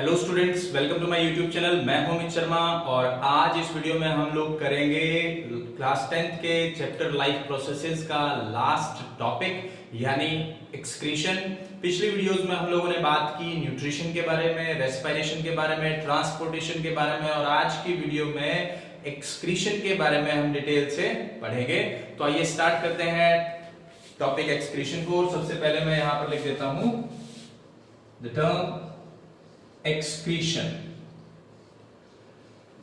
Hello students, welcome to my YouTube channel. मैं हूं अमित शर्मा और आज इस वीडियो में हम लोग करेंगे क्लास 10th के चैप्टर लाइफ प्रोसेसेस का लास्ट टॉपिक यानी एक्सक्रीशन। पिछली वीडियोस में हम लोगों ने बात की न्यूट्रिशन के बारे में, रेस्पिरेशन के बारे में, ट्रांसपोर्टेशन के बारे में और आज की वीडियो में एक्सक्रीशन के बारे में हम डिटेल से पढ़ेंगे। तो आइए स्टार्ट करते हैं टॉपिक एक्सक्रीशन को। सबसे पहले मैं यहां पर लिख देता हूं द टर्म एक्सक्रीशन।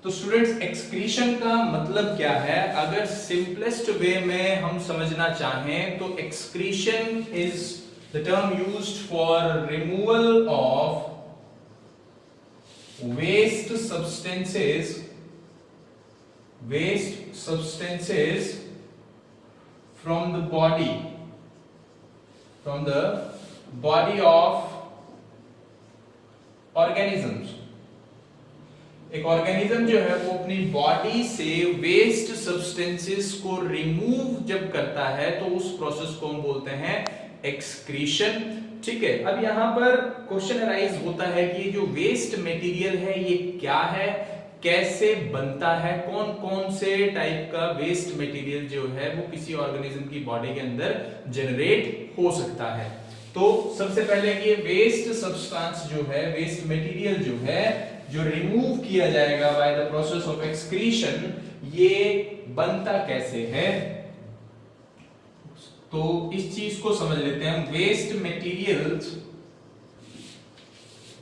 तो स्टूडेंट्स, एक्सक्रीशन का मतलब क्या है? अगर सिंपलेस्ट वे में हम समझना चाहें तो excretion is the term used for removal of waste substances from the body of organisms. एक ऑर्गेनिज्म जो है वो अपनी बॉडी से वेस्ट सब्सटेंसेस को रिमूव जब करता है तो उस प्रोसेस को हम बोलते हैं एक्सक्रीशन। ठीक है, अब यहां पर क्वेश्चन अराइज होता है कि ये जो वेस्ट मटेरियल है ये क्या है, कैसे बनता है, कौन कौन से टाइप का वेस्ट मटेरियल जो है वो किसी ऑर्गेनिज्म की बॉडी के अंदर जनरेट हो सकता है। तो सबसे पहले ये वेस्ट सब्सटेंस जो है, वेस्ट मटेरियल जो है, जो रिमूव किया जाएगा by the process of excretion, ये बनता कैसे है? तो इस चीज को समझ लेते हैं। Waste materials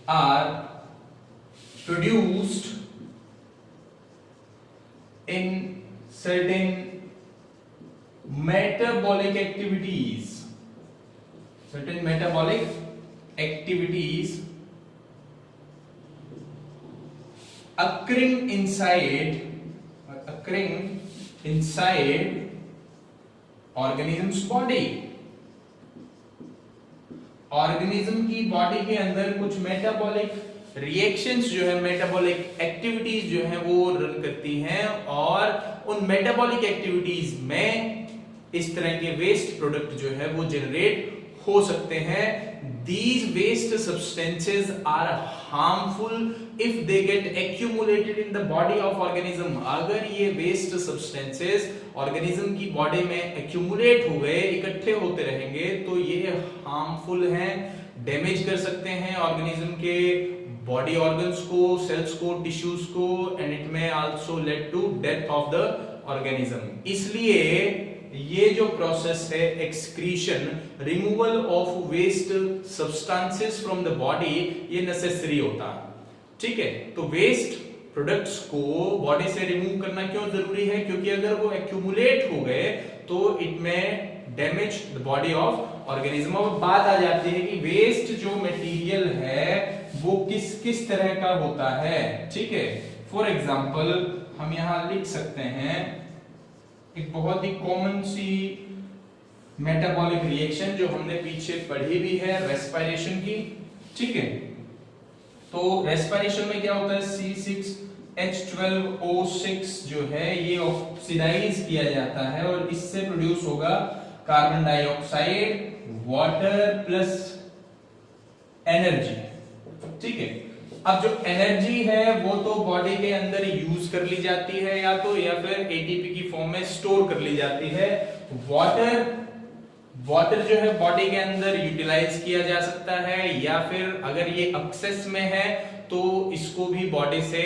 are produced in certain metabolic activities occurring inside organism's body। Organism की बॉडी के अंदर कुछ मेटाबॉलिक रिएक्शंस जो है, मेटाबॉलिक एक्टिविटीज जो है वो रन करती हैं और उन मेटाबॉलिक एक्टिविटीज में इस तरह के वेस्ट प्रोडक्ट जो है वो जनरेट हो सकते हैं। These waste substances are harmful if they get accumulated in the body of organism। अगर ये waste substances organism की बॉडी में accumulate हो गए, इकट्ठे होते रहेंगे, तो ये harmful हैं, डैमेज कर सकते हैं organism के बॉडी ऑर्गन्स को, सेल्स को, टिश्यूज को, and it may also lead to death of the organism। इसलिए ये जो प्रोसेस है excretion, removal of waste substances from the body, ये नेसेसरी होता है। ठीक है, तो वेस्ट प्रोडक्ट्स को बॉडी से रिमूव करना क्यों जरूरी है? क्योंकि अगर वो एक्यूमुलेट हो गए तो इट में damage the body of organism. अब बात आ जाती है कि वेस्ट जो मटेरियल है वो किस किस तरह का होता है। ठीक है, फॉर एग्जांपल हम यहां लिख सकते हैं एक बहुत ही कॉमन सी मेटाबॉलिक रिएक्शन जो हमने पीछे पढ़ी भी है, रेस्पिरेशन की। ठीक है, तो रेस्पिरेशन में क्या होता है, C6H12O6 जो है ये ऑक्सीडाइज किया जाता है और इससे प्रोड्यूस होगा carbon dioxide, water plus energy. ठीक है, अब जो एनर्जी है वो तो बॉडी के अंदर यूज कर ली जाती है या फिर एटीपी की फॉर्म में स्टोर कर ली जाती है। वाटर जो है बॉडी के अंदर यूटिलाइज किया जा सकता है या फिर अगर ये एक्सेस में है तो इसको भी बॉडी से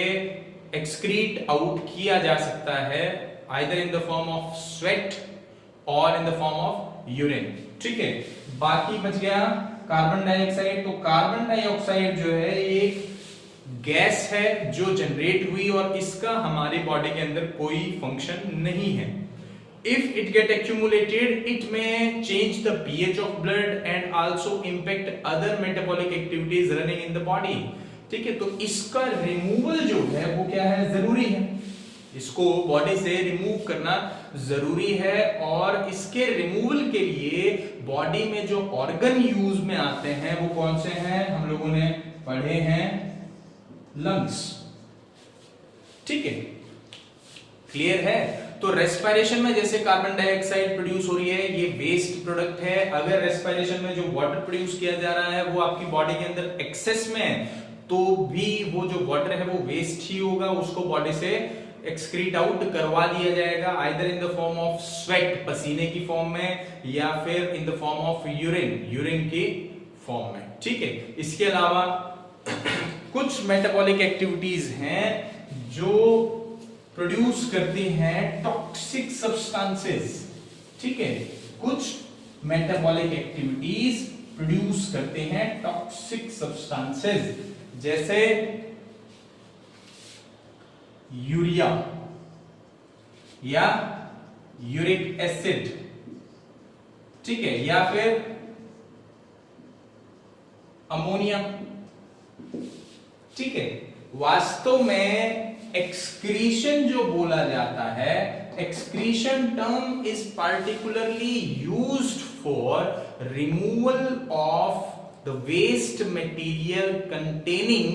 एक्सक्रीट आउट किया जा सकता है, either in the form of sweat और in the form of urine. ठीक है, बाकी बच गया कार्बन डाइऑक्साइड। तो कार्बन डाइऑक्साइड जो है एक गैस है जो जनरेट हुई और इसका हमारी बॉडी के अंदर कोई फंक्शन नहीं है। If it get accumulated it may change the pH of blood and also impact other metabolic activities running in the body. ठीक है, तो इसका रिमूवल जो है वो क्या है, जरूरी है। इसको बॉडी से रिमूव करना जरूरी है और इसके रिमूवल के लिए बॉडी में जो ऑर्गन यूज में आते हैं वो कौन से हैं, हम लोगों ने पढ़े हैं, लंग्स। ठीक है, क्लियर है? तो रेस्पिरेशन में जैसे कार्बन डाइऑक्साइड प्रोड्यूस हो रही है, ये वेस्ट प्रोडक्ट है। अगर रेस्पिरेशन में जो वाटर प्रोड्यूस किया जा रहा है वो आपकी बॉडी के अंदर एक्सेस में है तो भी वो जो वाटर है वो वेस्ट ही होगा, उसको बॉडी से एक्सक्रीट आउट करवा दिया जाएगा, either in the form of sweat, पसीने की फॉर्म में, या फिर इन the form of urine, urine की फॉर्म में। ठीक है, इसके अलावा कुछ मेटाबॉलिक एक्टिविटीज हैं जो प्रोड्यूस करती हैं टॉक्सिक सब्सटेंसेस। ठीक है, कुछ मेटाबॉलिक एक्टिविटीज प्रोड्यूस करते हैं टॉक्सिक सब्सटेंसेस, जैसे यूरिया या यूरिक एसिड। ठीक है, या फिर अमोनिया। ठीक है, वास्तव में एक्सक्रीशन जो बोला जाता है, excretion term is particularly used for removal of the waste material containing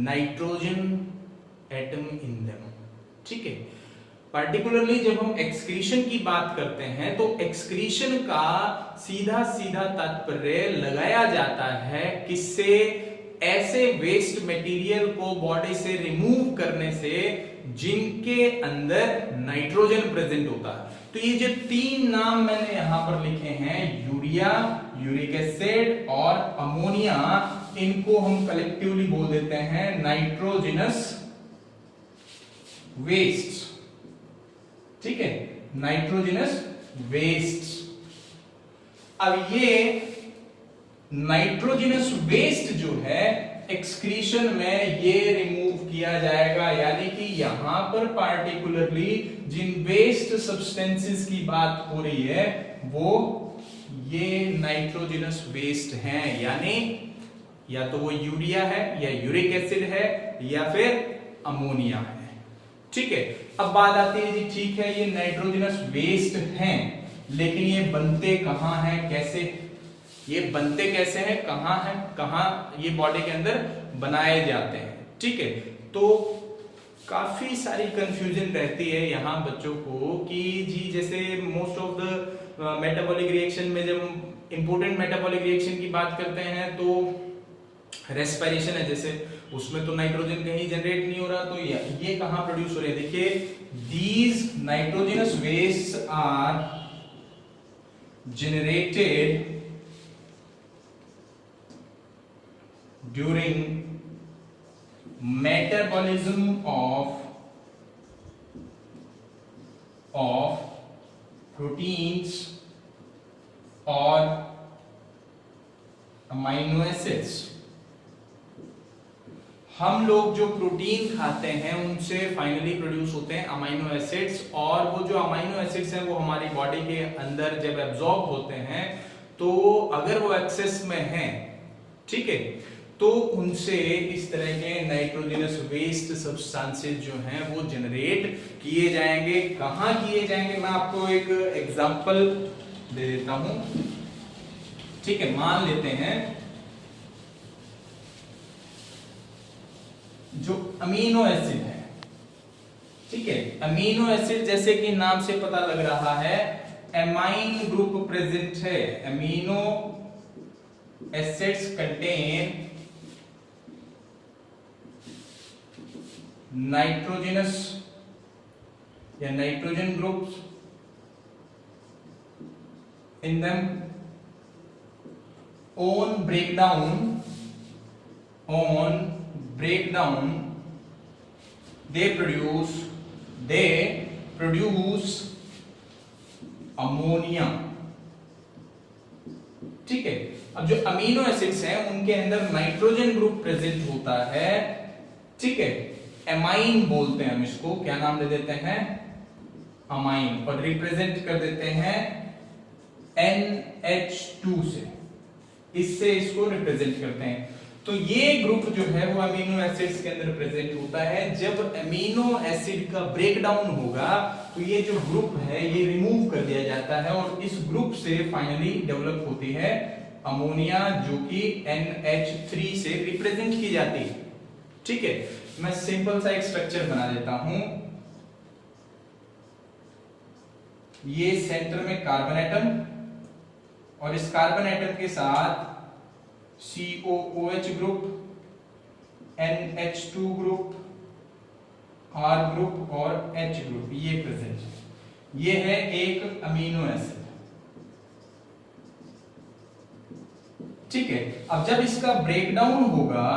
nitrogen atom in them. ठीक है, पार्टिकुलरली जब हम एक्सक्रीशन की बात करते हैं तो एक्सक्रीशन का सीधा सीधा तात्पर्य लगाया जाता है किससे, ऐसे वेस्ट मटेरियल को बॉडी से रिमूव करने से जिनके अंदर नाइट्रोजन प्रेजेंट होता है। तो ये जो तीन नाम मैंने यहां पर लिखे हैं, यूरिया, यूरिक एसिड और अमोनिया, इनको हम कलेक्टिवली बोल देते हैं नाइट्रोजनस वेस्ट। ठीक है, नाइट्रोजनस वेस्ट। अब ये नाइट्रोजनस वेस्ट जो है एक्सक्रीशन में ये रिमूव किया जाएगा, यानी कि यहां पर पार्टिकुलरली जिन वेस्ट सब्सटेंसेस की बात हो रही है वो ये नाइट्रोजनस वेस्ट हैं, यानी या तो वो यूरिया है या यूरिक एसिड है या फिर अमोनिया है। ठीक है, अब बात आती है जी, ठीक है ये नाइट्रोजनस वेस्ट हैं, लेकिन ये बनते कहां हैं, कैसे, ये बनते कैसे हैं, कहां हैं, कहां ये बॉडी के अंदर बनाए जाते हैं। ठीक है, तो काफी सारी कंफ्यूजन रहती है यहां बच्चों को कि जी जैसे most of the metabolic reaction में जब इंपोर्टेंट मेटाबॉलिक रिएक्शन की बात करते हैं तो रेस्पिरेशन है, जैसे उसमें तो नाइट्रोजन कहीं जनरेट नहीं हो रहा, तो ये कहां प्रोड्यूस हो रहे हैं, देखिए these nitrogenous waste are generated during metabolism of proteins और अमाइनो एसिड्स। हम लोग जो प्रोटीन खाते हैं उनसे फाइनली प्रोड्यूस होते हैं अमाइनो एसिड्स, और वो जो अमाइनो एसिड्स हैं वो हमारी बॉडी के अंदर जब एब्जॉर्ब होते हैं तो अगर वो एक्सेस में हैं, ठीक है, तो उनसे इस तरह के नाइट्रोजनस वेस्ट सब्सटेंसेस जो हैं वो जनरेट किए जाएंगे। कहां किए जाएंगे, मैं आपको एक एग्जांपल दे देता हूं। ठीक है, मान लेते हैं जो अमीनो एसिड है, ठीक है, अमीनो एसिड जैसे कि नाम से पता लग रहा है एमाइन ग्रुप प्रेजेंट है। अमीनो एसिड्स कंटेन नाइट्रोजनस या nitrogen groups in them on breakdown they produce ammonia. ठीक है, अब जो अमीनो एसिड्स हैं उनके अंदर नाइट्रोजन ग्रुप प्रेजेंट होता है। ठीक है, एमाइन बोलते हैं हम इसको, क्या नाम दे देते हैं, अमाइन, और रिप्रेजेंट कर देते हैं NH2 से, इससे इसको रिप्रेजेंट करते हैं। तो ये ग्रुप जो है वो अमीनो एसिड्स के अंदर प्रेजेंट होता है। जब अमीनो एसिड का ब्रेकडाउन होगा तो ये जो ग्रुप है ये रिमूव कर दिया जाता है और इस ग्रुप से फाइनली डेवलप होती है अमोनिया, जो कि NH3 से रिप्रेजेंट की जाती है। ठीक है, मैं सिंपल सा एक स्ट्रक्चर बना देता हूं। ये सेंटर में कार्बन एटम और इस कार्बन एटम के साथ COOH group, NH2 group, R group और H ग्रुप ये प्रेजेंट है। ये है एक अमीनो एसिड। ठीक है, अब जब इसका ब्रेकडाउन होगा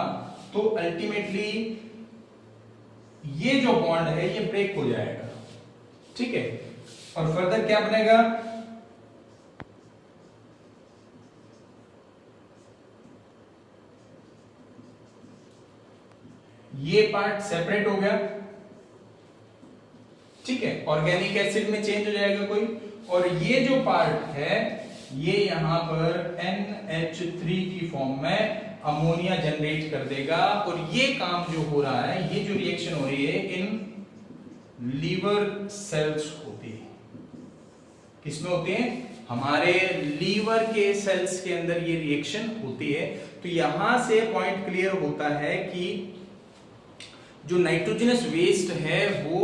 तो अल्टीमेटली ये जो बॉन्ड है ये ब्रेक हो जाएगा। ठीक है, और फर्दर क्या बनेगा, ये पार्ट सेपरेट हो गया। ठीक है, ऑर्गेनिक एसिड में चेंज हो जाएगा कोई, और ये जो पार्ट है ये यहां पर NH3 की फॉर्म में अमोनिया जनरेट कर देगा। और ये काम जो हो रहा है, ये जो रिएक्शन हो रही है इन लीवर सेल्स होती है। किसमें होती है, हमारे लीवर के सेल्स के अंदर ये रिएक्शन होती है। तो यहां से पॉइंट क्लियर होता है कि जो नाइट्रोजनस वेस्ट है वो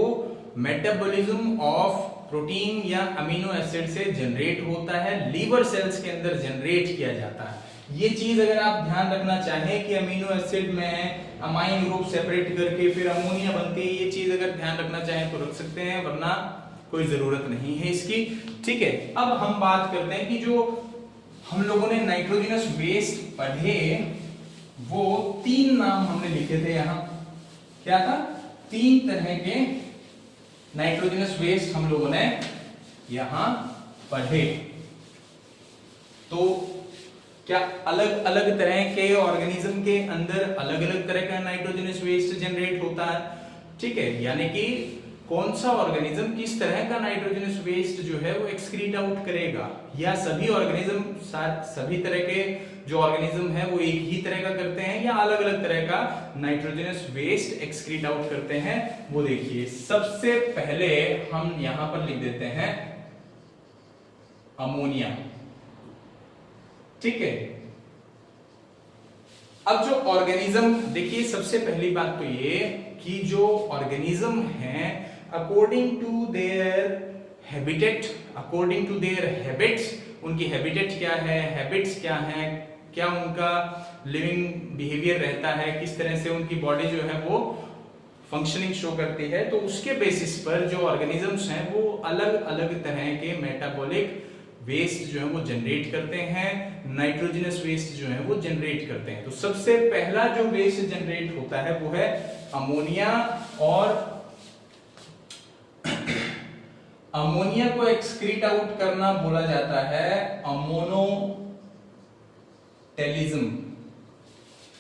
मेटाबॉलिज्म ऑफ प्रोटीन या अमीनो एसिड से जनरेट होता है, लीवर सेल्स के अंदर जनरेट किया जाता है। ये चीज अगर आप ध्यान रखना चाहें कि अमीनो एसिड में अमाइन ग्रुप सेपरेट करके फिर अमोनिया बनती है, ये चीज अगर ध्यान रखना चाहें तो रख सकते हैं, वरना कोई जरूरत नहीं है इसकी। ठीक है, अब हम बात करते हैं कि जो हम लोगों ने नाइट्रोजनस वेस्ट पढ़े वो 3 नाम हमने लिखे थे यहां। क्या था, 3 तरह के नाइट्रोजनस वेस्ट हम लोगों ने यहां पढ़े। तो क्या अलग अलग तरह के ऑर्गेनिज्म के अंदर अलग अलग तरह का नाइट्रोजनस वेस्ट जनरेट होता है। ठीक है, यानी कि कौन सा ऑर्गेनिज्म किस तरह का नाइट्रोजनस वेस्ट जो है वो एक्सक्रीट आउट करेगा, या सभी ऑर्गेनिज्म सभी तरह के जो ऑर्गेनिज्म है वो एक ही तरह का करते हैं, या अलग अलग तरह का नाइट्रोजनस वेस्ट एक्सक्रीट आउट करते हैं, वो देखिए। सबसे पहले हम यहां पर लिख देते हैं अमोनिया। ठीक है, अब जो ऑर्गेनिज्म, देखिए सबसे पहली बात तो ये कि जो ऑर्गेनिज्म हैं according to their habitat, according to their habits, उनकी हैबिटेट क्या है, हैबिट्स क्या है, क्या उनका लिविंग बिहेवियर रहता है, किस तरह से उनकी बॉडी जो है वो फंक्शनिंग शो करती है, तो उसके बेसिस पर जो ऑर्गेनिजम्स हैं वो अलग अलग तरह के मेटाबॉलिक वेस्ट जो है वो जनरेट करते हैं, नाइट्रोजनस वेस्ट जो है वो जनरेट करते हैं। तो सबसे पहला जो वेस्ट जनरेट होता है वो है अमोनिया, और अमोनिया को एक्सक्रीट आउट करना बोला जाता है अमोनोटेलिज्म,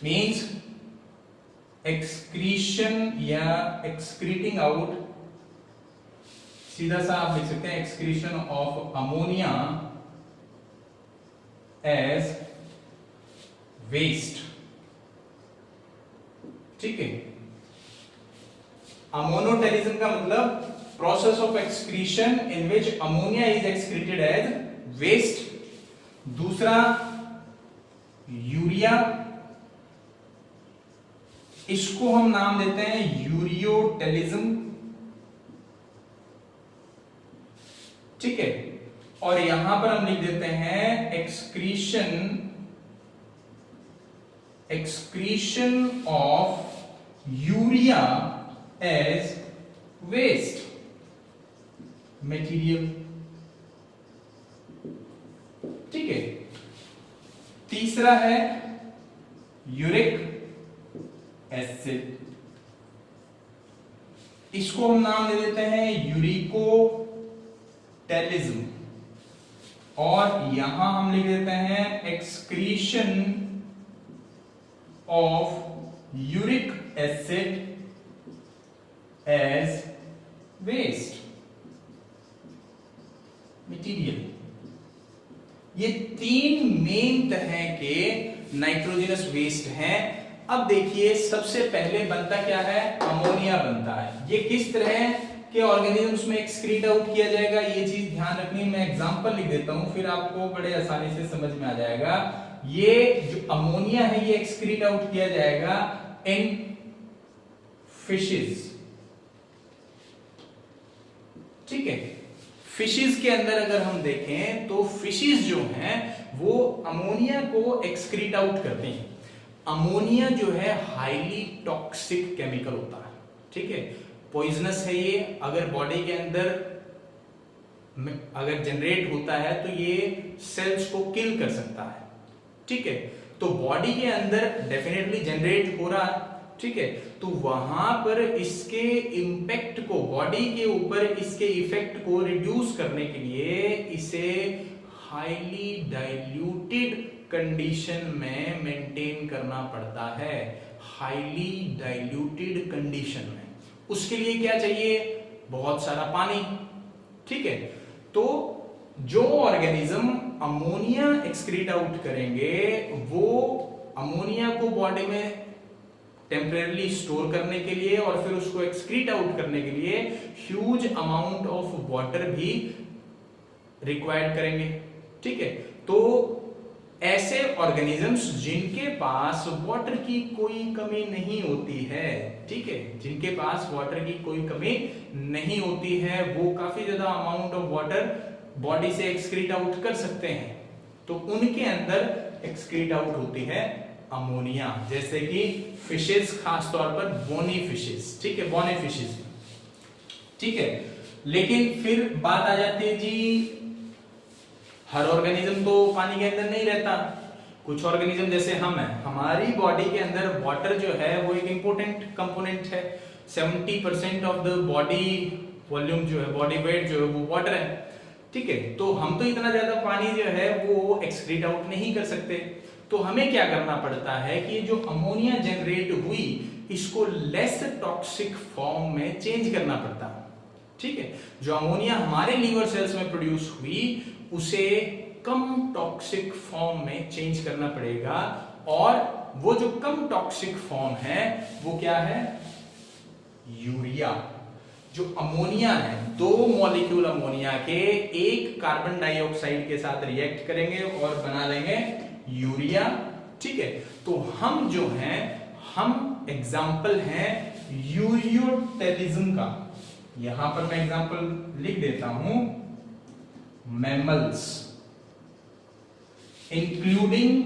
मींस एक्सक्रीशन या एक्सक्रीटिंग आउट, सीधा सा आप लिख सकते हैं excretion of ammonia as waste. ठीक है, अमोनोटेलिज्म का मतलब process of excretion in which ammonia is excreted as waste. दूसरा यूरिया, इसको हम नाम देते हैं यूरियोटेलिज्म। ठीक है, और यहां पर हम लिख देते हैं excretion of urea as waste material. ठीक है, तीसरा है यूरिक एसिड, इसको हम नाम दे देते हैं यूरिकोटेलिज्म, और यहां हम लिख देते हैं excretion of uric acid as waste material. ये 3 मेन तरह के नाइट्रोजनस वेस्ट हैं। अब देखिए सबसे पहले बनता क्या है, अमोनिया बनता है। ये किस तरह के ऑर्गेनिजम्स में एक्सक्रीट आउट किया जाएगा, ये चीज ध्यान रखनी। मैं एग्जांपल लिख देता हूं, फिर आपको बड़े आसानी से समझ में आ जाएगा। ये जो अमोनिया है ये एक्सक्रीट आउट किया जाएगा इन फिशेस। ठीक है, फिशेस के अंदर अगर हम देखें तो फिशेस जो हैं वो अमोनिया को एक्सक्रीट आउट करते हैं। अमोनिया जो है हाईली टॉक्सिक केमिकल होता है, ठीक है, पॉइजनस है ये। अगर बॉडी के अंदर अगर जनरेट होता है तो ये सेल्स को किल कर सकता है, ठीक है। तो बॉडी के अंदर डेफिनेटली जनरेट हो रहा है, ठीक है, तो वहां पर इसके इंपैक्ट को, बॉडी के ऊपर इसके इफेक्ट को रिड्यूस करने के लिए इसे हाईली डाइल्यूटेड कंडीशन में मेंटेन करना पड़ता है, हाईली डाइल्यूटेड कंडीशन में। उसके लिए क्या चाहिए? बहुत सारा पानी, ठीक है। तो जो ऑर्गेनिज्म अमोनिया एक्सक्रीट आउट करेंगे वो अमोनिया को बॉडी में टेम्परेरी स्टोर करने के लिए और फिर उसको एक्सक्रीट आउट करने के लिए ह्यूज अमाउंट ऑफ वाटर भी रिक्वायर्ड करेंगे, ठीक है। तो ऐसे ऑर्गेनिजम्स जिनके पास वाटर की कोई कमी नहीं होती है, ठीक है, जिनके पास वाटर की कोई कमी नहीं होती है, वो काफी ज्यादा अमाउंट ऑफ वाटर बॉडी से एक्सक्रीट आउट कर सकते हैं, तो उनके अंदर एक्सक्रीट आउट होती है अमोनिया। जैसे कि फिशेस, खास तौर पर बोनी फिशेस, ठीक है, बोनी फिशेस, ठीक है। लेकिन फिर बात आ जाती है जी, हर ऑर्गेनिज्म तो पानी के अंदर नहीं रहता। कुछ ऑर्गेनिज्म जैसे हम हैं, हमारी बॉडी के अंदर वाटर जो है वो एक इंपॉर्टेंट कंपोनेंट है। 70% ऑफ द बॉडी वॉल्यूम जो है, बॉडी वेट जो है वो वाटर है, ठीक है। तो हम तो इतना ज्यादा पानी जो है वो एक्सक्रीट आउट नहीं कर सकते, तो हमें क्या करना पड़ता है कि जो अमोनिया जनरेट हुई इसको लेस टॉक्सिक फॉर्म में चेंज करना पड़ता है, ठीक है। जो अमोनिया हमारे लीवर सेल्स में प्रोड्यूस हुई उसे कम टॉक्सिक फॉर्म में चेंज करना पड़ेगा, और वो जो कम टॉक्सिक फॉर्म है वो क्या है? यूरिया। जो अमोनिया है, दो मॉलिक्यूल अमोनिया के एक कार्बन डाइऑक्साइड के साथ रिएक्ट करेंगे और बना लेंगे यूरिया, ठीक है। तो हम जो हैं, हम एग्जाम्पल हैं यूरियोटेलिज्म का। यहां पर मैं एग्जाम्पल लिख देता हूं, मैमल्स इंक्लूडिंग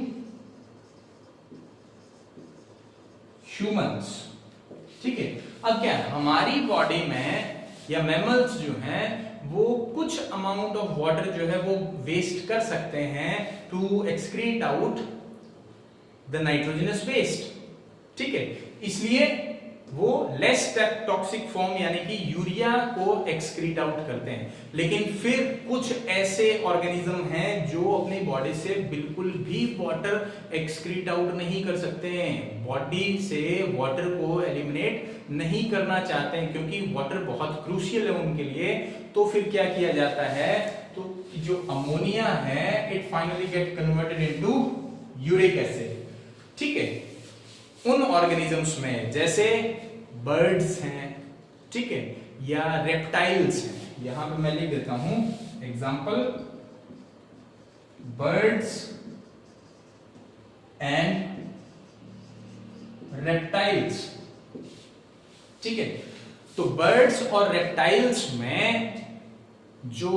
ह्यूमंस, ठीक है। अब क्या है, हमारी बॉडी में या मैमल्स जो हैं वो कुछ अमाउंट ऑफ वाटर जो है वो वेस्ट कर सकते हैं to excrete out the nitrogenous waste, ठीक है। इसलिए वो लेस टॉक्सिक फॉर्म यानी कि यूरिया को एक्सक्रीट आउट करते हैं। लेकिन फिर कुछ ऐसे ऑर्गेनिज्म हैं जो अपनी बॉडी से बिल्कुल भी वाटर एक्सक्रीट आउट नहीं कर सकते हैं, बॉडी से वाटर को एलिमिनेट नहीं करना चाहते हैं, क्योंकि वाटर बहुत क्रूशियल है उनके लिए। तो फिर क्या किया जाता है, तो जो अमोनिया है it finally get converted into uric acid, ठीक है। उन ऑर्गेनिजम्स में जैसे बर्ड्स हैं, ठीक है, या रेप्टाइल्स हैं, यहां पे मैं लिख देता हूं एग्जांपल, बर्ड्स एंड रेप्टाइल्स, ठीक है। तो बर्ड्स और रेप्टाइल्स में जो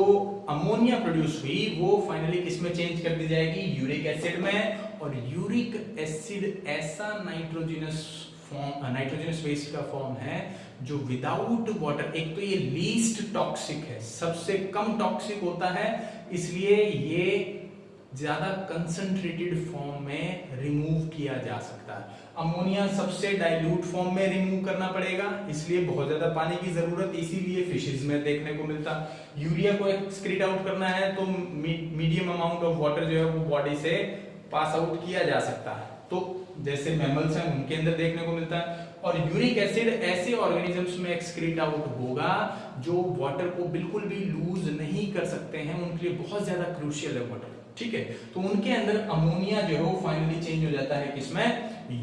अमोनिया प्रोड्यूस हुई वो फाइनली किस में चेंज कर दी जाएगी? यूरिक एसिड में। और यूरिक एसिड ऐसा नाइट्रोजनस फॉर्म, नाइट्रोजनस वेस्ट का फॉर्म है जो विदाउट वाटर, एक तो ये लीस्ट टॉक्सिक है, सबसे कम टॉक्सिक होता है, इसलिए ये ज्यादा कंसंट्रेटेड फॉर्म में रिमूव किया जा सकता है। अमोनिया सबसे डाइल्यूट फॉर्म में रिमूव करना पड़ेगा, इसलिए बहुत ज्यादा पानी की जरूरत, इसीलिए फिशेज में देखने को मिलता। यूरिया को एक्सक्रीट आउट करना है तो मीडियम अमाउंट ऑफ वाटर जो है वो बॉडी से पास आउट किया जा सकता है, तो जैसे मैमल्स हैं उनके अंदर देखने को मिलता है। और यूरिक एसिड ऐसे ऑर्गेनिजम्स में एक्सक्रीट आउट होगा जो वाटर को बिल्कुल भी लूज नहीं कर सकते हैं, उनके लिए बहुत ज्यादा क्रूशियल है वाटर, ठीक है। तो उनके अंदर अमोनिया जो है वो फाइनली चेंज हो जाता है किसमें?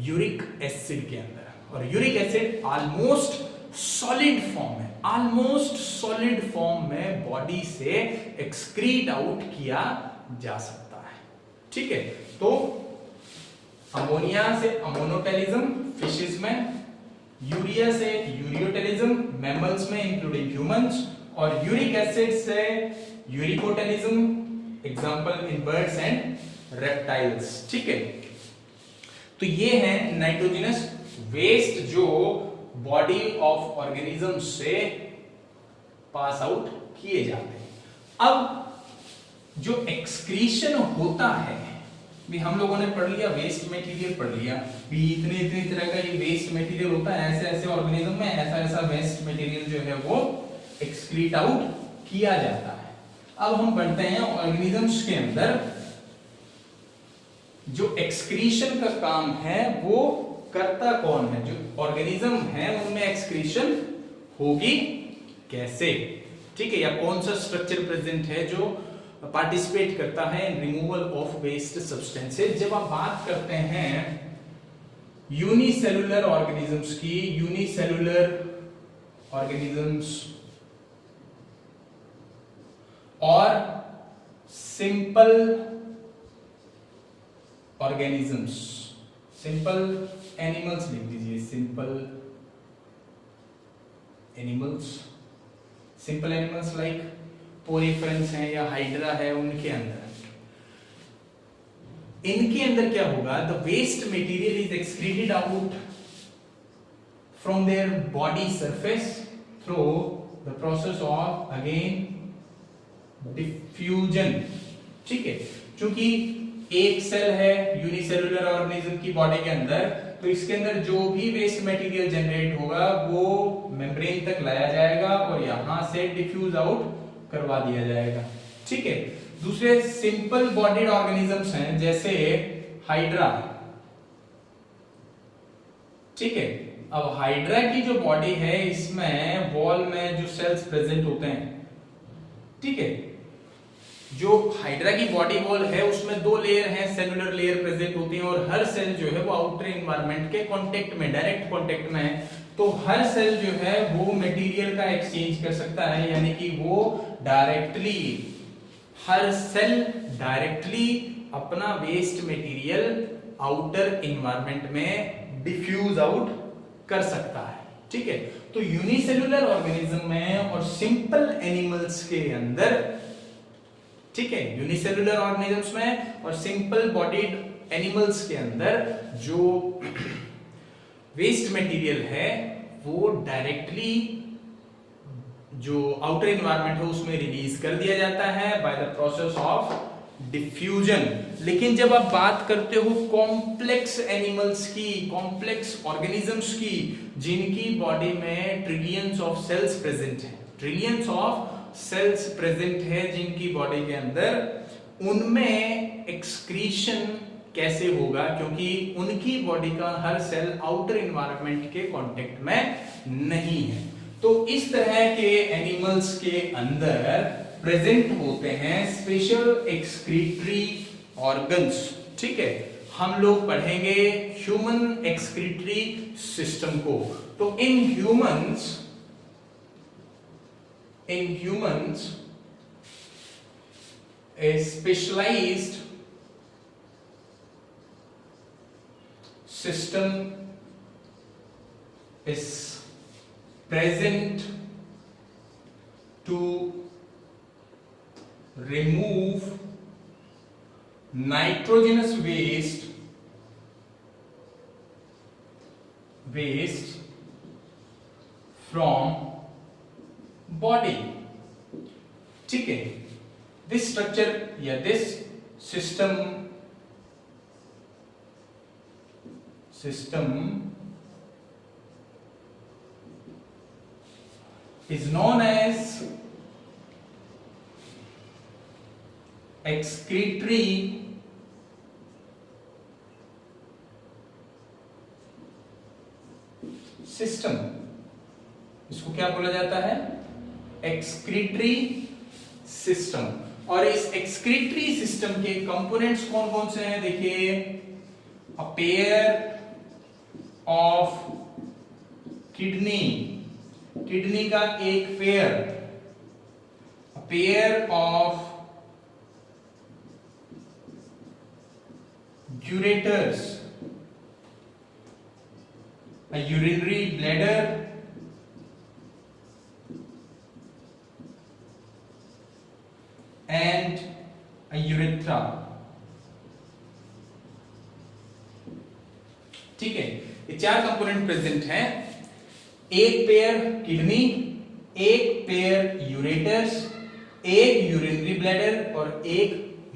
यूरिक एसिड के अंदर। और uric acid almost solid form है, ऑलमोस्ट सॉलिड फॉर्म में बॉडी से एक्सक्रीट आउट किया जा सकता है, ठीक है। तो अमोनिया से अमोनोटेलिज्म फिशेस में, यूरिया से यूरियोटेलिज्म मैमल्स में इंक्लूडिंग ह्यूमंस, और यूरिक एसिड से uricotelism example in birds and reptiles, ठीक है। तो ये है नाइट्रोजनस वेस्ट जो बॉडी ऑफ ऑर्गेनिज्म से पास आउट किए जाते हैं। अब जो एक्सक्रीशन होता है, भी हम लोगों ने पढ़ लिया, वेस्ट मटेरियल पढ़ लिया, भी इतने इतने तरह का ये वेस्ट मटेरियल होता है, ऐसे ऐसे ऑर्गेनिज्म में ऐसा ऐसा वेस्ट मटेरियल जो है वो एक्सक्रीट आउट किया जाता है। अब हम पढ़ते हैं ऑर्गेनिजम्स के अंदर जो एक्सक्रीशन का काम है वो करता कौन है, जो ऑर्गेनिज्म है उनमें एक्सक्रीशन होगी कैसे, ठीक है, या कौन सा स्ट्रक्चर प्रेजेंट है जो पार्टिसिपेट करता है in removal of waste substances. जब आप बात करते हैं यूनिसेलुलर ऑर्गेनिजम्स की, यूनिसेलुलर ऑर्गेनिजम्स और सिंपल ऑर्गेनिजम्स, सिंपल एनिमल्स लिख दीजिए, simple animals, simple animals like poriferans है या हाइड्रा है, उनके अंदर इनके अंदर क्या होगा, the waste material is excreted out from their body surface through the process of again diffusion, ठीक है, क्योंकि एक सेल है यूनिसेलुलर ऑर्गेनिज्म की बॉडी के अंदर, तो इसके अंदर जो भी वेस्ट मटेरियल जनरेट होगा वो मेम्ब्रेन तक लाया जाएगा और यहां से डिफ्यूज आउट करवा दिया जाएगा, ठीक है। दूसरे सिंपल बॉडीड ऑर्गेनिजम्स हैं जैसे हाइड्रा, ठीक है। अब हाइड्रा की जो बॉडी है इसमें वॉल में जो सेल्स प्रेजेंट होते हैं, ठीक है, जो हाइड्रा की बॉडी वॉल है उसमें दो लेयर हैं, सेलुलर लेयर प्रेजेंट होती है और हर सेल जो है वो आउटर एनवायरनमेंट के कांटेक्ट में, डायरेक्ट कांटेक्ट में है, तो हर सेल जो है वो मटेरियल का एक्सचेंज कर सकता है, यानी कि वो डायरेक्टली, हर सेल डायरेक्टली अपना वेस्ट मटेरियल आउटर एनवायरनमेंट में डिफ्यूज आउट कर सकता है, ठीक है। तो यूनिसेलुलर ऑर्गेनिज्म में और सिंपल एनिमल्स के अंदर, ठीक है, यूनिसेलुलर ऑर्गेनिजम्स में और सिंपल बॉडीड एनिमल्स के अंदर जो वेस्ट मटेरियल है वो डायरेक्टली जो आउटर एनवायरनमेंट है उसमें रिलीज कर दिया जाता है by the process of diffusion. लेकिन जब आप बात करते हो कॉम्प्लेक्स एनिमल्स की, कॉम्प्लेक्स ऑर्गेनिजम्स की, जिनकी बॉडी में ट्रिलियंस ऑफ सेल्स प्रेजेंट है, ट्रिलियंस ऑफ सेल्स प्रेजेंट है जिनकी बॉडी के अंदर, उनमें एक्सक्रीशन कैसे होगा, क्योंकि उनकी बॉडी का हर सेल आउटर एनवायरनमेंट के कांटेक्ट में नहीं है। तो इस तरह के एनिमल्स के अंदर प्रेजेंट होते हैं स्पेशल एक्सक्रीटरी ऑर्गन्स, ठीक है। हम लोग पढ़ेंगे ह्यूमन एक्सक्रीटरी सिस्टम को। तो in humans a specialized system is present to remove nitrogenous waste from body, ठीक है। दिस स्ट्रक्चर या this system is known as excretory system. इसको क्या बोला जाता है, एक्सक्रीटरी सिस्टम। और इस एक्सक्रीटरी सिस्टम के कंपोनेंट्स कौन कौन से हैं, देखिए, a pair of kidney, kidney का एक pair, a pair of ureters, a urinary bladder, and a urethra. चार कंपोनेंट प्रेजेंट हैं, एक पेयर किडनी, एक पेयर यूरेटर्स, एक यूरिनरी ब्लैडर और एक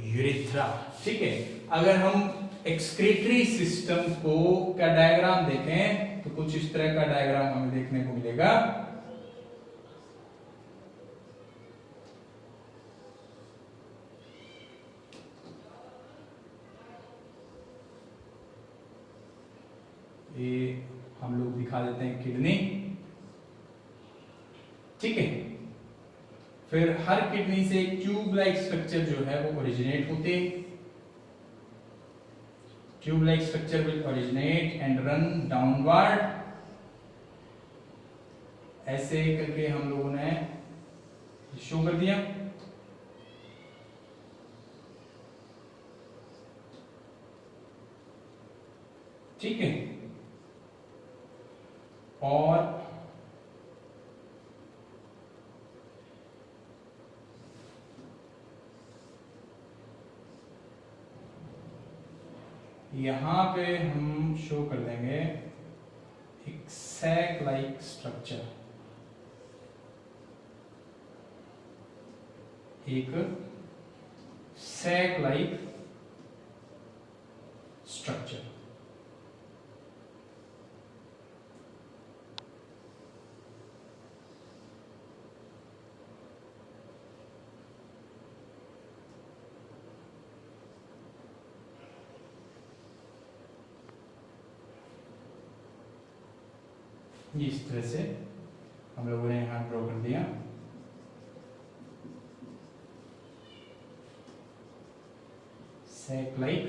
यूरेथ्रा। ठीक है, अगर हम एक्सक्रीटरी सिस्टम को का डायग्राम देखें तो कुछ इस तरह का डायग्राम हमें देखने को मिलेगा। ये हम लोग दिखा देते हैं किडनी। ठीक है, फिर हर किडनी से एक ट्यूब लाइक स्ट्रक्चर जो है वो ओरिजिनेट होते हैं। Tube like structure will originate and run downward. ऐसे करके हम लोगों ने शो कर दिया। ठीक है, और यहां पे हम शो कर देंगे एक सैक लाइक स्ट्रक्चर, एक सैक लाइक स्ट्रक्चर। इस तरह से हम लोगों ने यहां ड्रॉ कर दिया। Sac like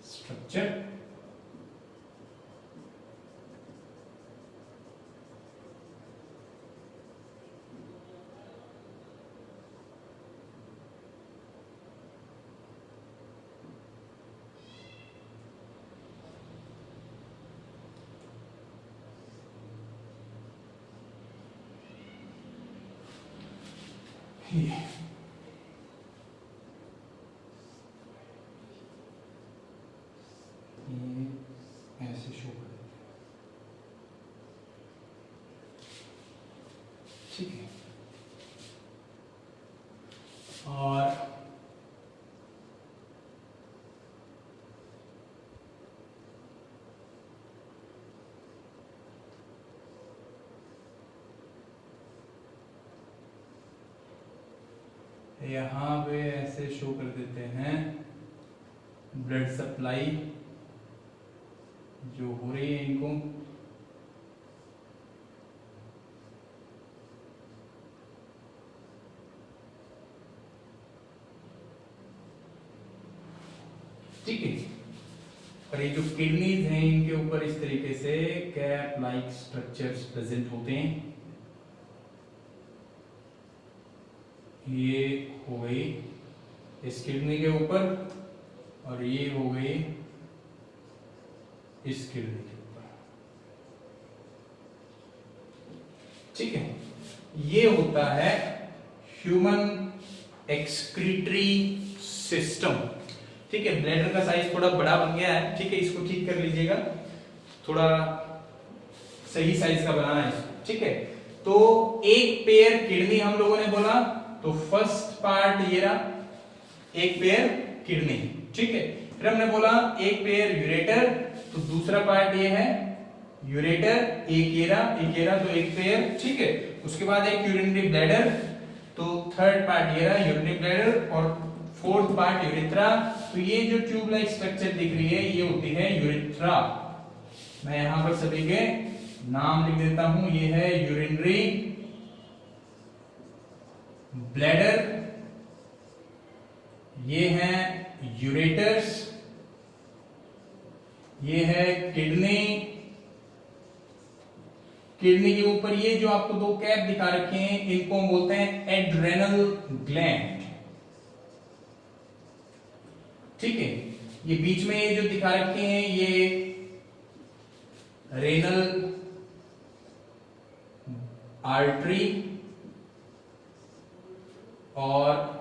structure. ये ऐसे शो कर देते हैं। ठीक है, और यहाँ पे ऐसे शो कर देते हैं ब्लड सप्लाई जो हो रही है इनको। ठीक है, और ये जो किडनीज हैं इनके ऊपर इस तरीके से कैप लाइक स्ट्रक्चर्स प्रेजेंट होते हैं। ये हो गई इस किडनी के ऊपर और ये हो गई इस किडनी के ऊपर। ठीक है, ये होता है ह्यूमन एक्सक्रीटरी सिस्टम। ठीक है, ब्लैडर का साइज थोड़ा बड़ा बन गया है। ठीक है, इसको ठीक कर लीजिएगा, थोड़ा सही साइज का बनाना है इसको। ठीक है, तो एक पेयर किडनी हम लोगों ने बोला, तो फर्स्ट पार्ट ये रहा, एक पेयर किडनी। ठीक है, फिर हमने बोला एक पेयर यूरेटर, तो दूसरा पार्ट ये है यूरेटर, एक ये रहा, तो एक पेयर। ठीक है, उसके बाद एक यूरिनरी ब्लैडर, तो थर्ड पार्ट ये रहा यूरिनरी ब्लैडर, और फोर्थ पार्ट यूरेथ्रा। तो ये जो ट्यूब लाइक स्ट्रक्चर दिख रही है ये होती है यूरेथ्रा। मैं यहां पर सभी के नाम लिख देता हूं। ये है यूरिनरी ब्लैडर, ये है यूरेटर्स, ये है किडनी। किडनी के ऊपर ये जो आपको दो कैप दिखा रखे हैं इनको हम बोलते हैं एड्रेनल ग्लैंड। ठीक है, ये बीच में ये जो दिखा रखे हैं ये रेनल आर्टरी और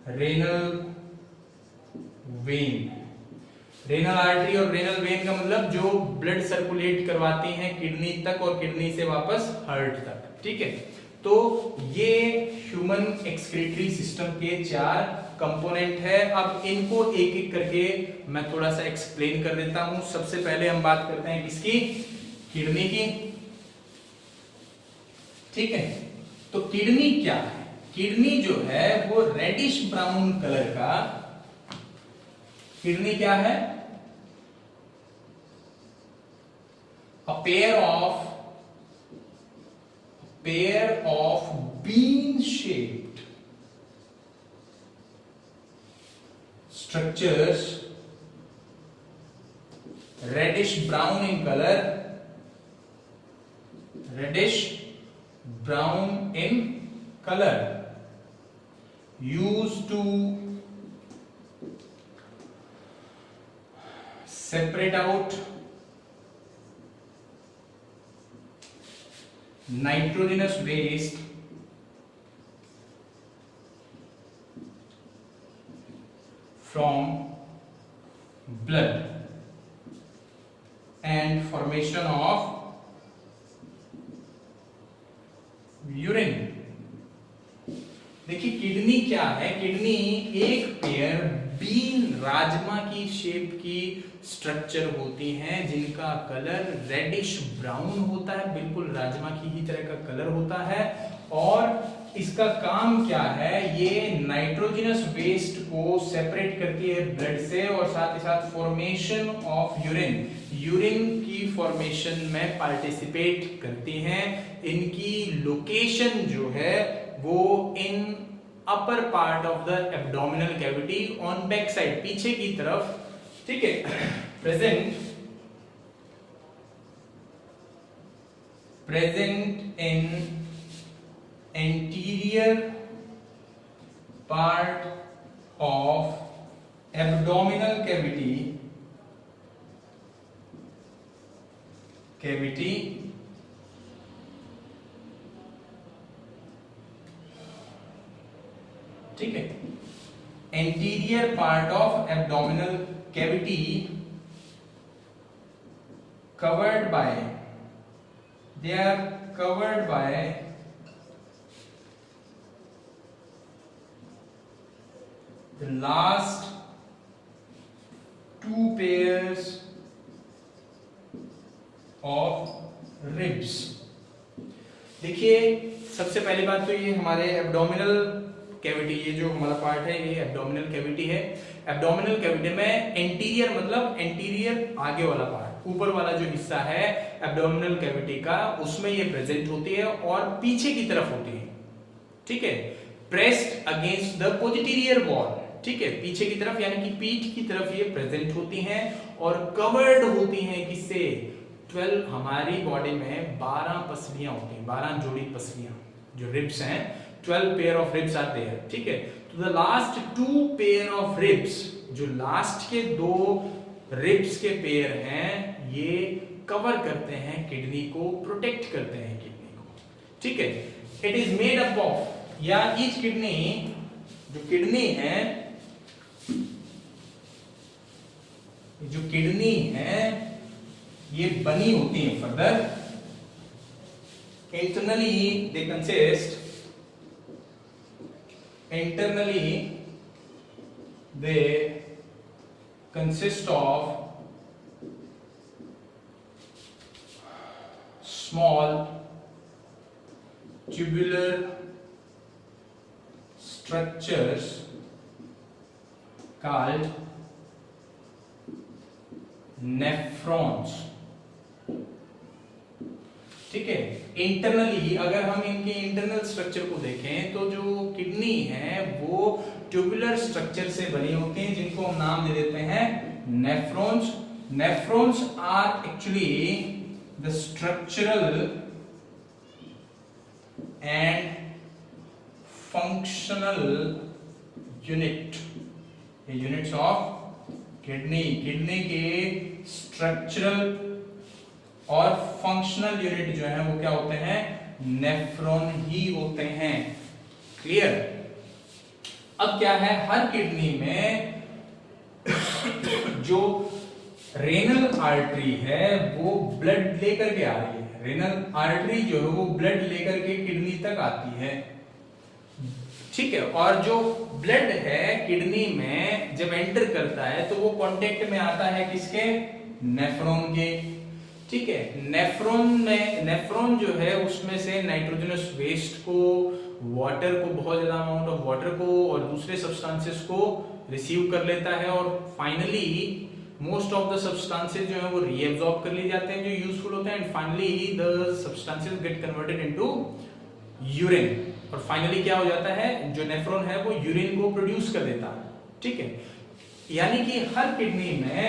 रेनल वेन। रेनल आर्टरी और रेनल वेन का मतलब जो ब्लड सर्कुलेट करवाती हैं किडनी तक और किडनी से वापस हार्ट तक, ठीक है। तो ये ह्यूमन एक्सक्रीटरी सिस्टम के 4 कंपोनेंट है। अब इनको एक एक करके मैं थोड़ा सा एक्सप्लेन कर देता हूं। सबसे पहले हम बात करते हैं किसकी, किडनी की, ठीक है। तो किडनी क्या है, किडनी जो है वो रेडिश ब्राउन कलर का, किडनी क्या है, a pair of bean shaped structures, reddish brown in color, reddish brown in color, used to separate out nitrogenous waste from blood and formation of urine. देखिए kidney क्या है, kidney एक pair been rajma की shape की structure होती हैं जिनका colour reddish brown होता है, बिल्कुल राजमा की ही तरह का कलर होता है। और इसका काम क्या है, ये नाइट्रोजनस वेस्ट को सेपरेट करती है ब्लड से और साथ ही साथ फॉर्मेशन ऑफ यूरिन, यूरिन की फॉर्मेशन में पार्टिसिपेट करती हैं। इनकी लोकेशन जो है वो in upper part of the abdominal cavity on back side, पीछे की तरफ, ठीक है। Present in anterior part of abdominal cavity ठीक है, anterior part of abdominal cavity covered by, they are covered by the last 2 pairs of ribs। देखिए सबसे पहली बात तो ये हमारे एब्डोमिनल कैविटी, ये जो हमारा पार्ट है ये एब्डोमिनल कैविटी है। एब्डोमिनल कैविटी में एंटीरियर मतलब एंटीरियर आगे वाला पार्ट, ऊपर वाला जो हिस्सा है एब्डोमिनल कैविटी का, उसमें ये प्रेजेंट होती है और पीछे की तरफ होती है, ठीक है, pressed against the posterior wall, ठीक है, पीछे की तरफ यानी कि पीठ की तरफ ये प्रेजेंट होती हैं और कवर्ड होती हैं किससे, 12, हमारी बॉडी में 12 पसलियां होती हैं, 12 जोड़ी पसलियां जो रिब्स हैं, 12 पेयर ऑफ रिब्स आते हैं, ठीक है। तो the last 2 pair of ribs, जो लास्ट के 2 रिब्स के पेयर हैं, ये कवर करते हैं किडनी को, प्रोटेक्ट करते हैं किडनी को, ठीक है। It is made up of, या ईच किडनी, जो किडनी है, जो किडनी है ये बनी होती है further, internally they consist, internally they consist of small tubular structures called nephrons, ठीक है। इंटरनली अगर हम इनके इंटरनल स्ट्रक्चर को देखें तो जो किडनी है वो ट्यूबुलर स्ट्रक्चर से बनी होती हैं जिनको हम नाम दे देते हैं nephrons. Nephrons are actually the structural and functional unit, units of kidney, kidney के स्ट्रक्चरल और फंक्शनल यूनिट जो है वो क्या होते हैं, नेफ्रॉन ही होते हैं, क्लियर। अब क्या है, हर किडनी में जो रेनल आर्टरी है वो ब्लड लेकर के आ रही है, रेनल आर्टरी जो है वो ब्लड लेकर के किडनी तक आती है, ठीक है। और जो ब्लड है किडनी में जब एंटर करता है तो वो कांटेक्ट में आता है किसके, नेफ्रॉन के, ठीक है। नेफ्रॉन जो है उसमें से नाइट्रोजनस वेस्ट को, वाटर को, बहुत ज्यादा अमाउंट ऑफ वाटर को और दूसरे सब्सटेंसेस को रिसीव कर लेता है और finally most of the substances जो है वो रीएब्सॉर्ब कर लिए जाते हैं जो यूजफुल होते हैं, and finally the substances get converted into urine, और फाइनली क्या हो जाता है, जो नेफ्रॉन है वो यूरिन को प्रोड्यूस कर देता है, ठीक है। यानी कि हर किडनी में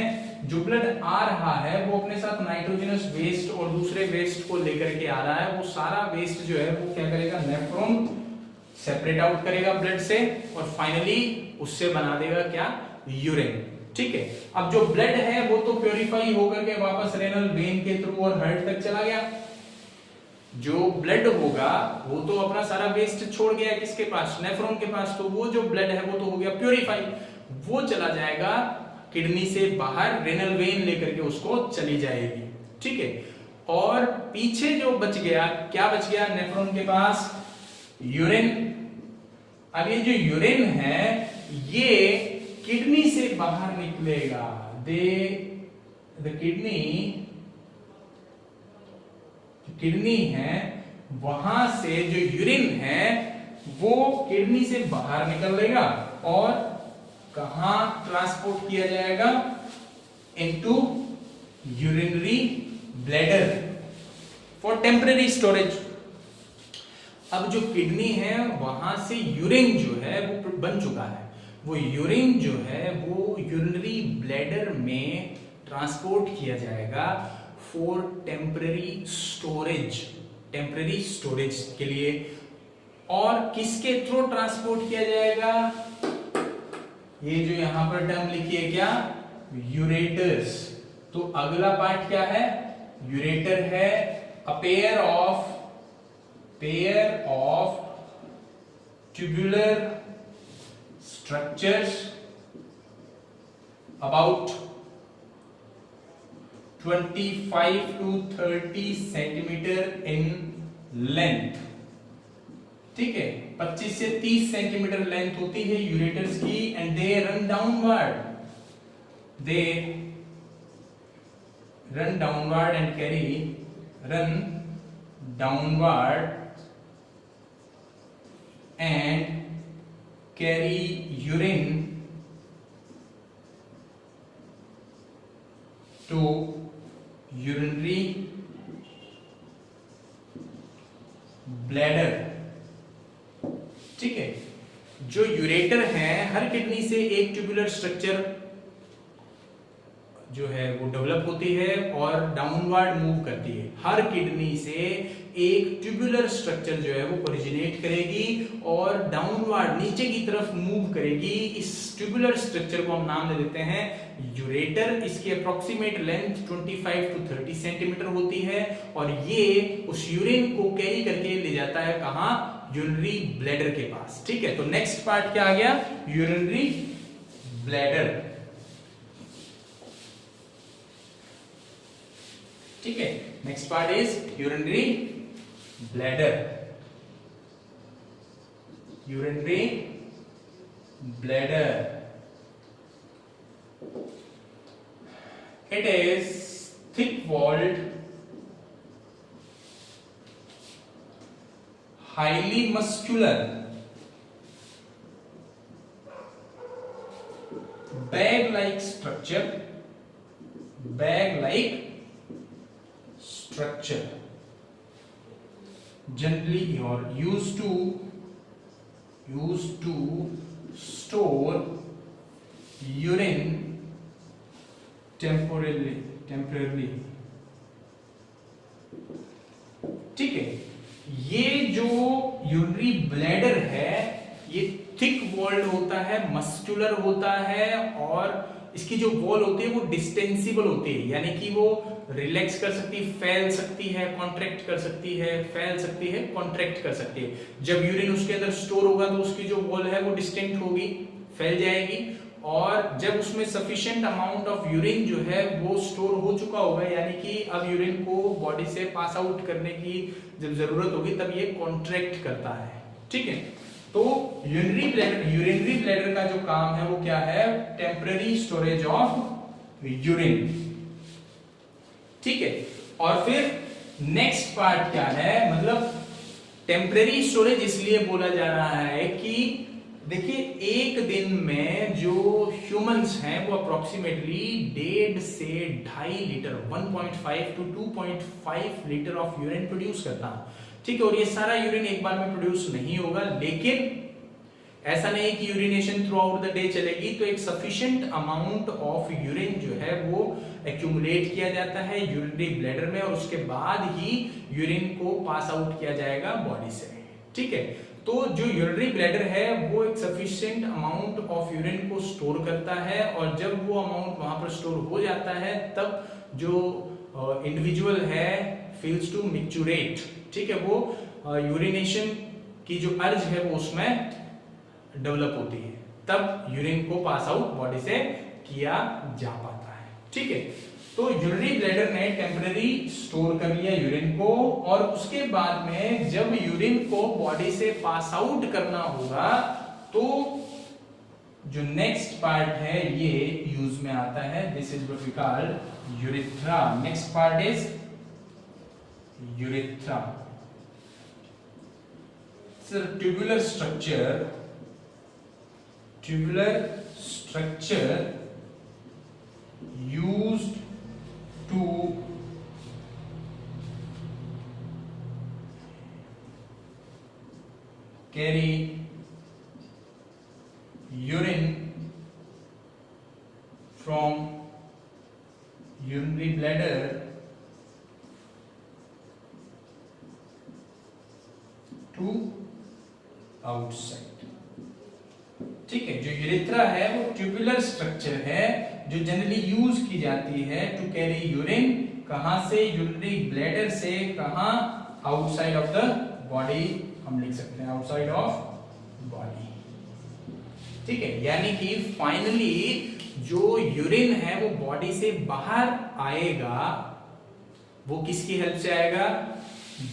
जो ब्लड आ रहा है वो अपने साथ नाइट्रोजनस वेस्ट और दूसरे वेस्ट को लेकर के आ रहा है, वो सारा वेस्ट जो है वो क्या करेगा, नेफ्रॉन सेपरेट आउट करेगा ब्लड से और फाइनली उससे बना देगा क्या, यूरिन, ठीक है। अब जो ब्लड है वो तो प्योरीफाई होकर के वापस रेनल वेन के थ्रू और हार्ट तक चला गया, जो ब्लड होगा वो तो अपना सारा वेस्ट छोड़ गया किसके पास, नेफ्रॉन के पास, तो वो जो ब्लड है वो तो हो गया प्योरीफाई, वो चला जाएगा किडनी से बाहर, रेनल वेन लेकर के उसको चली जाएगी, ठीक है। और पीछे जो बच गया, क्या बच गया नेफ्रॉन के पास, यूरिन। अब ये जो यूरिन है ये किडनी से बाहर निकलेगा, किडनी है वहां से जो यूरिन है वो किडनी से बाहर निकलेगा और कहां ट्रांसपोर्ट किया जाएगा, into urinary bladder for temporary storage. अब जो किडनी है वहां से यूरिन जो है वो बन चुका है, वो यूरिन जो है वो यूरिनरी ब्लैडर में ट्रांसपोर्ट किया जाएगा फॉर टेम्पररी स्टोरेज के लिए। और किसके थ्रू ट्रांसपोर्ट किया जाएगा, ये जो यहां पर टर्म लिखी है क्या, यूरेटर्स। तो अगला पार्ट क्या है, यूरेटर है, a pair of tubular structures about 25 to 30 centimetre in length, ठीक है, 25 से 30 सेंटीमीटर लेंथ होती है यूरेटर्स की, and they run downward and carry urine to urinary bladder, ठीक है। जो यूरेटर है, हर किडनी से एक ट्यूबुलर स्ट्रक्चर जो है वो डेवलप होती है और डाउनवर्ड मूव करती है। हर किडनी से एक ट्यूबुलर स्ट्रक्चर जो है वो ओरिजिनेट करेगी और डाउनवर्ड नीचे की तरफ मूव करेगी। इस ट्यूबुलर स्ट्रक्चर को हम नाम दे देते हैं यूरेटर। इसकी अप्रोक्सीमेट लेंथ 25 टू 30 सेंटीमीटर होती है और ये उस यूरिन को कैरी करके ले जाता है कहां, यूरिनरी ब्लैडर के पास, ठीक है। तो नेक्स्ट पार्ट क्या आ गया, यूरिनरी ब्लैडर, ठीक है। Next part is urinary bladder. Urinary bladder, it is thick-walled, highly muscular, bag-like structure, generally or used to store urine temporarily, ठीक है। ये जो यूरिनरी ब्लैडर है ये थिक वॉल्ड होता है, मस्कुलर होता है और इसकी जो वॉल होती है वो डिस्टेंसिबल होती है, यानी कि वो रिलैक्स कर सकती है, फैल सकती है, कॉन्ट्रैक्ट कर सकती है, फैल सकती है, कॉन्ट्रैक्ट कर सकती है। जब यूरिन उसके अंदर स्टोर होगा तो उसकी जो वॉल है वो डिस्टिंक्ट होगी, फैल जाएगी और जब उसमें सफिशिएंट अमाउंट ऑफ यूरिन जो है वो स्टोर हो चुका होगा, यानी कि अब यूरिन को बॉडी से पास आउट करने की जब जरूरत होगी तब ये कॉन्ट्रैक्ट करता है। ठीक है, तो यूरिनरी ब्लैडर का जो काम है वो क्या है? Temporary storage of urine. ठीक है, और फिर नेक्स्ट पार्ट क्या है, मतलब टेम्पररी स्टोरेज इसलिए बोला जा रहा है कि देखिए एक दिन में जो ह्यूमंस हैं वो अप्रोक्सीमेटली 1.5 से 2.5 litre 1.5 to 2.5 litre of urine produce करता है। ठीक है, और ये सारा यूरिन एक बार में प्रोड्यूस नहीं होगा, लेकिन ऐसा नहीं कि urination through out the day चलेगी, तो एक सफिशिएंट अमाउंट ऑफ यूरिन जो है वो एक्यूमुलेट किया जाता है यूरिनरी ब्लैडर में, और उसके बाद ही यूरिन को पास आउट किया जाएगा बॉडी से। ठीक है, तो जो यूरिनरी ब्लैडर है वो एक सफिशिएंट अमाउंट ऑफ यूरिन को स्टोर करता है, और जब वो अमाउंट वहां पर स्टोर हो जाता है तब जो इंडिविजुअल है फील्स टू मिक्चुरेट। ठीक है, वो यूरिनेशन की जो अर्ज है वो उसमें डेवलप होती है, तब यूरिन को पास आउट बॉडी से किया जा पाता है। ठीक है, तो यूरिनरी ब्लैडर ने टेम्पररी स्टोर कर लिया यूरिन को, और उसके बाद में जब यूरिन को बॉडी से पास आउट करना होगा तो जो नेक्स्ट पार्ट है ये यूज में आता है, this is what we called urethra. Next part is urethra. Tubular structure used to carry urine from urinary bladder to outside। ठीक है, जो यूरेथ्रा है वो ट्यूबुलर स्ट्रक्चर है जो जनरली यूज की जाती है टू कैरी यूरिन, कहां से? यूरिनरी ब्लैडर से, कहां? आउटसाइड ऑफ द बॉडी, हम लिख सकते हैं आउटसाइड ऑफ बॉडी। ठीक है, यानी कि फाइनली जो यूरिन है वो बॉडी से बाहर आएगा, वो किसकी हेल्प से आएगा?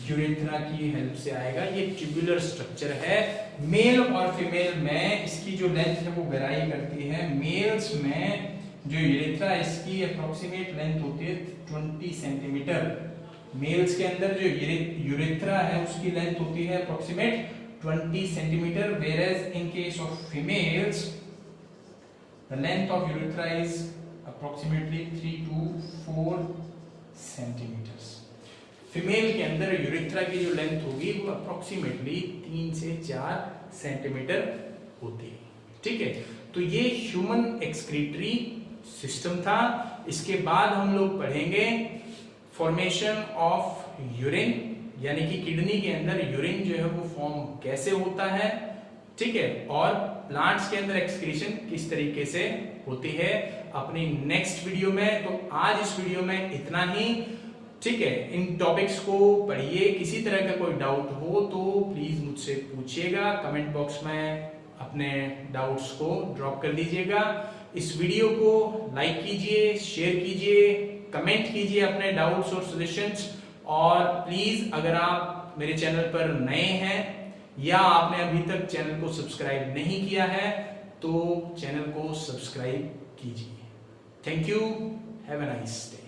यूरेथ्रा की हेल्प से आएगा। ये ट्यूबुलर स्ट्रक्चर है। मेल और फीमेल में इसकी जो लेंथ है वो वेराई करती है। मेल्स में जो यूरेथ्रा है इसकी अप्रोक्सीमेट लेंथ होती है 20 सेंटीमीटर। मेल्स के अंदर जो यूरेथ्रा है उसकी लेंथ होती है approximate 20 centimetre, whereas in case of females the length of urethra is approximately 3 to 4 centimeters। Female के अंदर यूरेथ्रा की जो लेंथ होगी वो अप्रोक्सीमेटली 3 से 4 सेंटीमीटर होती है। ठीक है, तो ये ह्यूमन एक्सक्रीटरी सिस्टम था। इसके बाद हम लोग पढ़ेंगे फॉर्मेशन ऑफ यूरिन, यानी कि किडनी के अंदर यूरिन जो है वो फॉर्म कैसे होता है। ठीक है, और प्लांट्स के अंदर एक्सक्रीशन किस तरीके से होती है अपनी नेक्स्ट वीडियो में। तो आज इस वीडियो में इतना ही। ठीक है, इन टॉपिक्स को पढ़िए। किसी तरह का कोई डाउट हो तो प्लीज मुझसे पूछिएगा, कमेंट बॉक्स में अपने डाउट्स को ड्रॉप कर दीजिएगा। इस वीडियो को लाइक कीजिए, शेयर कीजिए, कमेंट कीजिए अपने डाउट्स और सजेशंस। और प्लीज अगर आप मेरे चैनल पर नए हैं या आपने अभी तक चैनल को सब्सक्राइब नहीं किया है तो चैनल को सब्सक्राइब कीजिए। Thank you, have a nice day.